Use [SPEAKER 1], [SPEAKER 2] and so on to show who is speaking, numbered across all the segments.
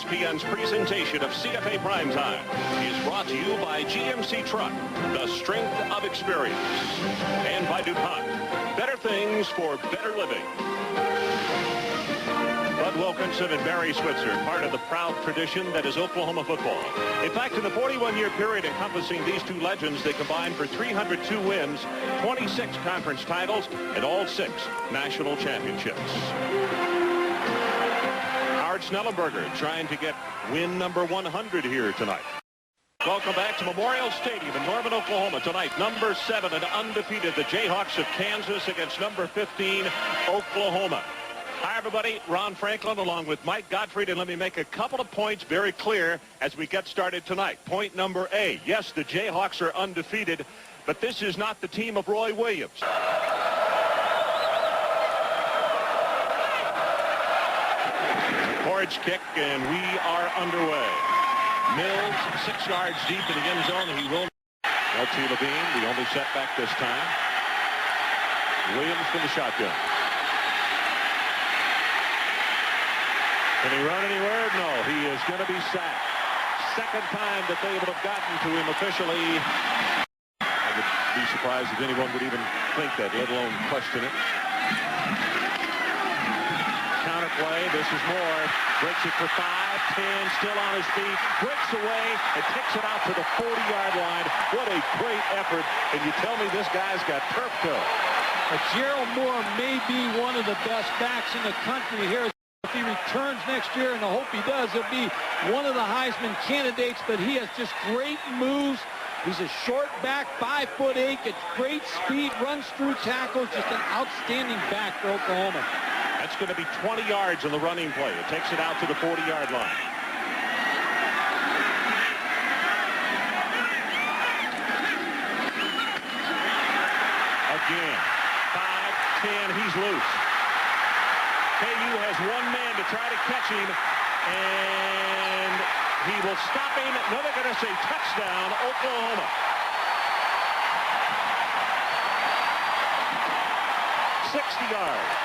[SPEAKER 1] ESPN's presentation of CFA Primetime is brought to you by GMC Truck, the strength of experience, and by DuPont, better things for better living. Bud Wilkinson and Barry Switzer, part of the proud tradition that is Oklahoma football. In fact, in the 41-year period encompassing these two legends, they combined for 302 wins, 26 conference titles, and all 6 national championships. Howard Schnellenberger trying to get win number 100 here tonight. Welcome back to Memorial Stadium in Norman, Oklahoma. Tonight, number 7 and undefeated, the Jayhawks of Kansas against number 15, Oklahoma. Hi, everybody. Ron Franklin along with Mike Gottfried, and let me make a couple of points very clear as we get started tonight. Point number A, yes, the Jayhawks are undefeated, but this is not the team of Roy Williams. Cords kick, and we are underway. Mills 6 yards deep in the end zone, and he will. L.T. Levine, the only setback this time. Williams from the shotgun. Can he run anywhere? No, he is going to be sacked. Second time that they would have gotten to him officially. I would be surprised if anyone would even think that, let alone question it. Counter play. This is Moore. Breaks it for 5, 10, still on his feet. Breaks away and takes it out to the 40-yard line. What a great effort. And you tell me this guy's got turf toe.
[SPEAKER 2] Jerald Moore may be one of the best backs in the country here. If he returns next year, and I hope he does, he'll be one of the Heisman candidates, but he has just great moves. He's a short back, 5'8", gets great speed, runs through tackles, just an outstanding back for Oklahoma.
[SPEAKER 1] That's going to be 20 yards on the running play. It takes it out to the 40-yard line. Again, 5, 10, he's loose. KU has one man to try to catch him, and he will stop him. No, they're going to say touchdown, Oklahoma. $60 yards.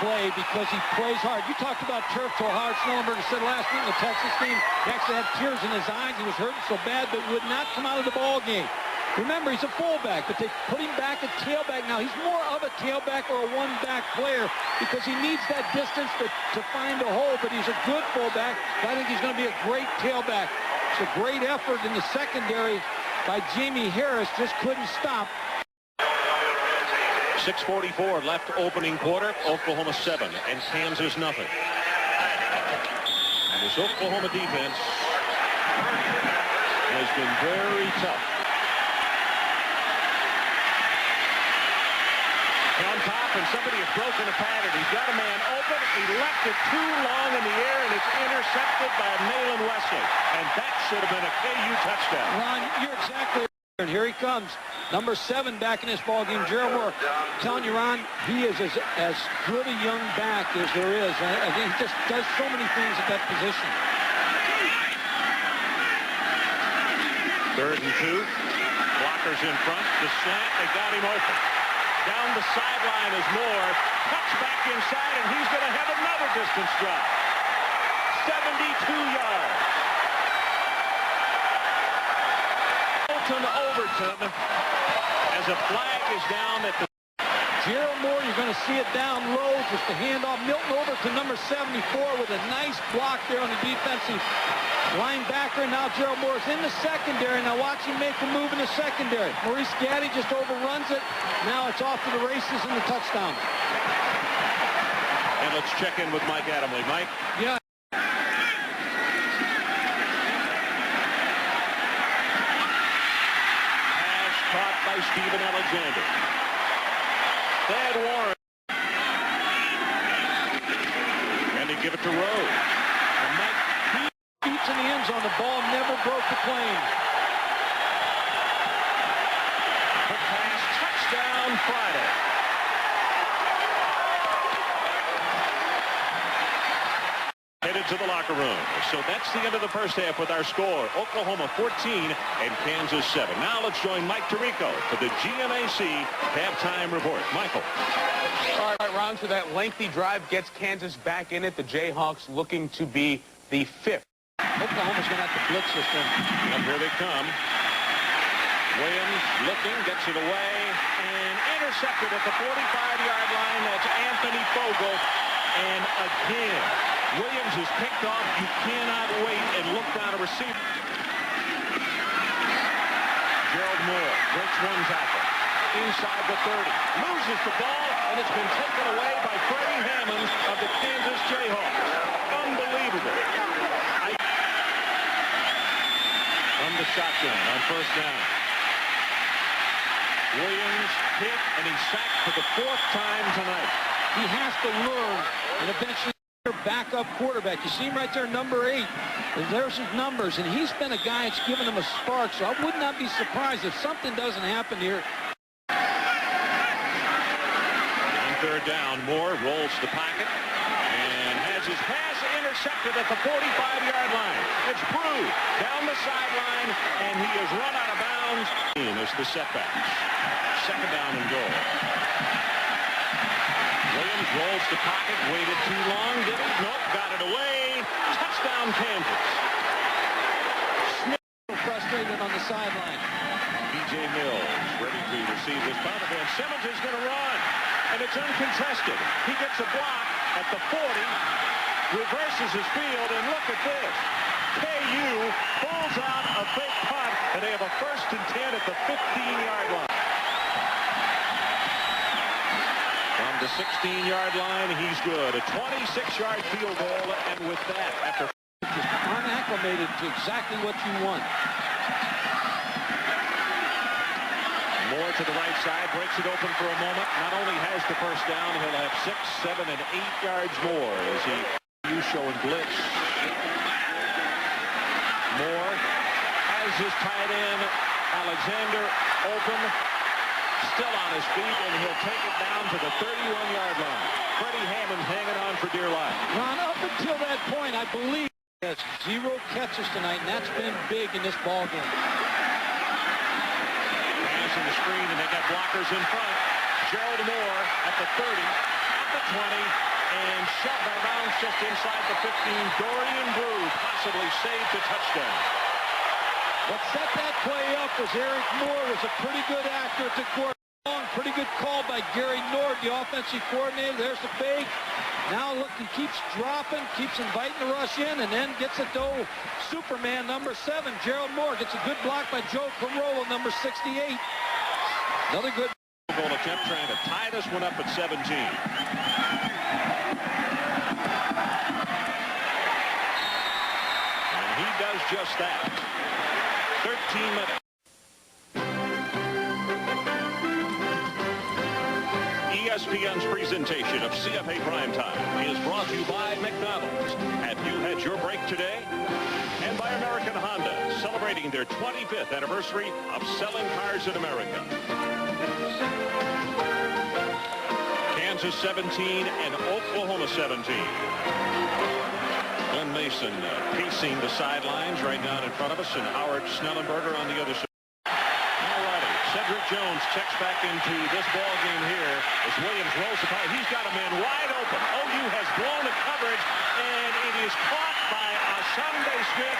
[SPEAKER 2] Play because he plays hard. You talked about turf toe. Howard Schnellenberger said last week in the Texas game, he actually had tears in his eyes. He was hurting so bad, but would not come out of the ball game. Remember, he's a fullback, but they put him back at tailback. Now, he's more of a tailback or a one-back player because he needs that distance to find a hole, but he's a good fullback. I think he's going to be a great tailback. It's a great effort in the secondary by Jamie Harris. Just couldn't stop.
[SPEAKER 1] 6:44 left opening quarter. Oklahoma 7 and Kansas nothing. And this Oklahoma defense has been very tough. On top, and somebody has broken a pattern. He's got a man open. He left it too long in the air, and it's intercepted by Nayland Wesley. And that should have been a KU touchdown.
[SPEAKER 2] Ron, you're exactly right. And here he comes. Number 7 back in this ballgame, Jerald Moore. I'm telling you, Ron, he is as good a young back as there is. He just does so many things at that position.
[SPEAKER 1] 3rd and 2. Blockers in front. The slant, they got him open. Down the sideline is Moore. Cuts back inside, and he's going to have another distance drive. 72 yards. Overton as a flag is down at the...
[SPEAKER 2] Jerald Moore, you're going to see it down low, just the handoff. Milton over to number 74 with a nice block there on the defensive linebacker. Now Jerald Moore is in the secondary. Now watch him make a move in the secondary. Maurice Gaddy just overruns it. Now it's off to the races and the touchdown.
[SPEAKER 1] And let's check in with Mike Adamle. Mike?
[SPEAKER 2] Yeah.
[SPEAKER 1] Caught by Stephen Alexander. Thad Warren. And they give it to Rhodes. And Mike
[SPEAKER 2] beats in the end zone. The ball never broke the plane.
[SPEAKER 1] The pass, touchdown Friday. Headed to the locker. room. So that's the end of the first half with our score. Oklahoma 14 and Kansas 7. Now let's join Mike Tirico for the GMAC halftime report. Michael.
[SPEAKER 3] All right, Ron, so that lengthy drive gets Kansas back in it. The Jayhawks looking to be the 5th.
[SPEAKER 2] Oklahoma's going to have to blitz this thing.
[SPEAKER 1] And here they come. Williams looking, gets it away, and intercepted at the 45-yard line. That's Anthony Fogle. And again, Williams is picked off. You cannot wait and look down a receiver. Jerald Moore breaks one tackle. Inside the 30. Loses the ball, and it's been taken away by Freddie Hammond of the Kansas Jayhawks. Unbelievable. From the shotgun on first down. Williams hit, and he's sacked for the 4th time tonight.
[SPEAKER 2] He has to learn and eventually backup quarterback. You see him right there, number 8. There's his numbers, and he's been a guy that's given him a spark, so I would not be surprised if something doesn't happen here.
[SPEAKER 1] On third down, Moore rolls the pocket and has his pass intercepted at the 45-yard line. It's Brew down the sideline, and he is run out of bounds. As the setbacks. Second down and goal. Williams rolls the pocket, waited too long, did it? Nope, got it away. Touchdown, Kansas.
[SPEAKER 2] Smith frustrated on the sideline.
[SPEAKER 1] B.J. Mills ready to receive this punt. And Simmons is going to run, and it's uncontested. He gets a block at the 40, reverses his field, and look at this. KU pulls out a fake punt, and they have a 1st and 10 at the 15-yard line. From the 16-yard line, he's good. A 26-yard field goal, and with that, after
[SPEAKER 2] just unacclimated to exactly what you want.
[SPEAKER 1] Moore to the right side, breaks it open for a moment. Not only has the first down, he'll have 6, 7, and 8 yards more as he showing blitz. Moore has his tight end, Alexander, open, still on his feet, and he'll take it down to the 31-yard line. Freddie Hammond hanging on for dear life.
[SPEAKER 2] Ron, up until that point, I believe he has 0 catches tonight, and that's been big in this ball game.
[SPEAKER 1] Passing the screen, and they got blockers in front. Jerald Moore at the 30, at the 20, and shoved out of bounds just inside the 15. Dorian Brew possibly saved the touchdown.
[SPEAKER 2] What set that play up was Eric Moore, was a pretty good actor at the court. Pretty good call by Gary Nord, the offensive coordinator. There's the fake. Now look, he keeps dropping, keeps inviting the rush in, and then gets it to Superman, number 7. Jerald Moore gets a good block by Joe Carolla, number 68. Another good
[SPEAKER 1] goal attempt trying to tie this one up at 17. And he does just that. 13 minutes. ESPN's presentation of CFA Primetime is brought to you by McDonald's. Have you had your break today? And by American Honda, celebrating their 25th anniversary of selling cars in America. Kansas 17 and Oklahoma 17. Glenn Mason pacing the sidelines right down in front of us, and Howard Schnellenberger on the other side. Cedric Jones checks back into this ball game here as Williams rolls the ball. He's got a man wide open. OU has blown the coverage, and it is caught by Sunday Smith.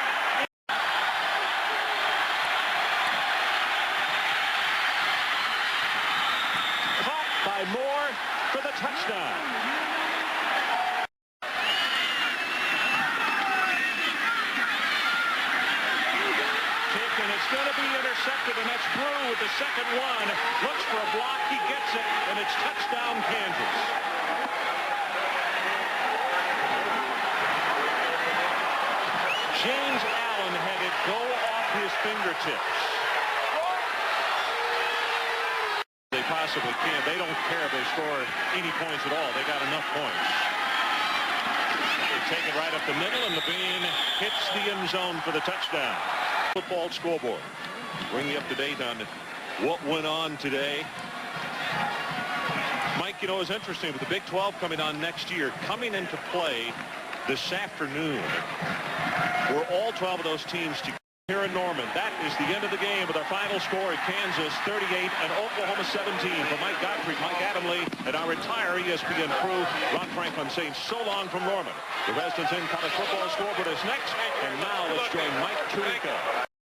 [SPEAKER 1] Caught by Moore for the touchdown. And it's going to be intercepted, and that's Brew with the second one. Looks for a block, he gets it, and it's touchdown Kansas. James Allen had it go off his fingertips. They possibly can. They don't care if they score any points at all. They got enough points. They take it right up the middle, and Levine hits the end zone for the touchdown. Football scoreboard. Bring you up to date on what went on today. Mike, you know, it's interesting with the Big 12 coming on next year, coming into play this afternoon. We're all 12 of those teams together here in Norman. That is the end of the game with our final score at Kansas 38 and Oklahoma 17. For Mike Gottfried, Mike Adamle, and our entire ESPN crew, Ron Franklin saying so long from Norman. The Residents In College Football scoreboard is next, and now let's join Mike Tirico.